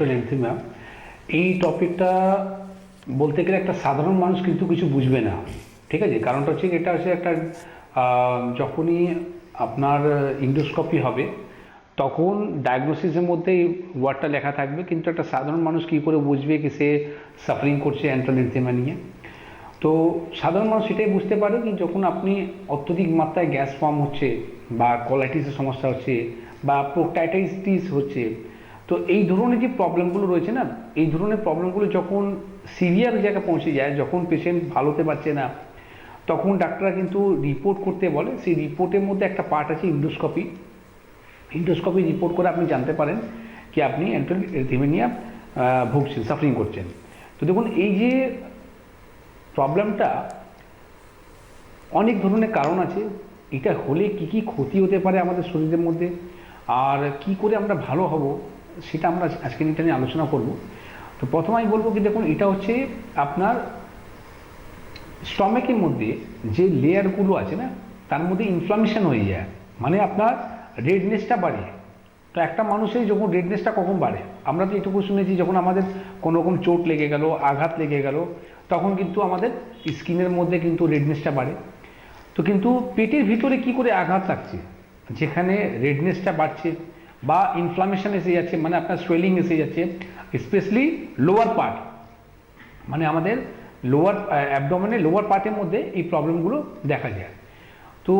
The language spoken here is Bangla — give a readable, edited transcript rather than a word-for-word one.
লেন্থি এই টপিকটা বলতে গেলে একটা সাধারণ মানুষ কিন্তু কিছু বুঝবে না। ঠিক আছে, কারণটা হচ্ছে এটা হচ্ছে একটা যখনই আপনার ইন্ডোস্কোপি হবে তখন ডায়াগনোসিসের মধ্যে এই ওয়ার্ডটা লেখা থাকবে, কিন্তু একটা সাধারণ মানুষ কী করে বুঝবে কি সে সাফারিং করছে এন্ট্রালেন্থিমা নিয়ে। তো সাধারণ মানুষ সেটাই বুঝতে পারে কি যখন আপনি অত্যধিক মাত্রায় গ্যাস ফর্ম হচ্ছে বা কোলাইটিসের সমস্যা হচ্ছে বা প্রোক্টাইটাইটিস হচ্ছে, তো এই ধরনের যে প্রবলেমগুলো রয়েছে না, এই ধরনের প্রবলেমগুলো যখন সিভিয়ার জায়গায় পৌঁছে যায়, যখন পেশেন্ট ভালো হতে পারছে না, তখন ডাক্তাররা কিন্তু রিপোর্ট করতে বলে। সেই রিপোর্টের মধ্যে একটা পার্ট আছে ইন্ডোস্কোপি। ইন্ডোস্কোপি রিপোর্ট করে আপনি জানতে পারেন কি আপনি এন্ট্রালেন্থিমিয়া ভুগছেন, সাফারিং করছেন। তো দেখুন, এই যে প্রবলেমটা অনেক ধরনের কারণ আছে। এটা হলে কি কি ক্ষতি হতে পারে আমাদের শরীরের মধ্যে, আর কি করে আমরা ভালো হব, সেটা আমরা আজকে এটা নিয়ে আলোচনা করব। তো প্রথমে আমি বলবো কি দেখুন, এটা হচ্ছে আপনার স্টমেকের মধ্যে যে লেয়ারগুলো আছে না, তার মধ্যে ইনফ্লামেশন হয়ে যায়, মানে আপনার রেডনেসটা বাড়ে। তো একটা মানুষের যখন রেডনেসটা কখন বাড়ে, আমরা তো এটুকু শুনেছি যখন আমাদের কোনো রকম চোট লেগে গেল, আঘাত লেগে গেল, তখন কিন্তু আমাদের স্কিনের মধ্যে কিন্তু রেডনেসটা বাড়ে। তো কিন্তু পেটের ভিতরে কি করে আঘাত লাগছে, যেখানে রেডনেসটা বাড়ছে বা ইনফ্লামেশন এসে যাচ্ছে, মানে আপনার সোয়েলিং এসে যাচ্ছে, স্পেশালি লোয়ার পার্ট, মানে আমাদের লোয়ার অ্যাবডোমেনের লোয়ার পার্টের মধ্যে এই প্রবলেমগুলো দেখা যায়। তো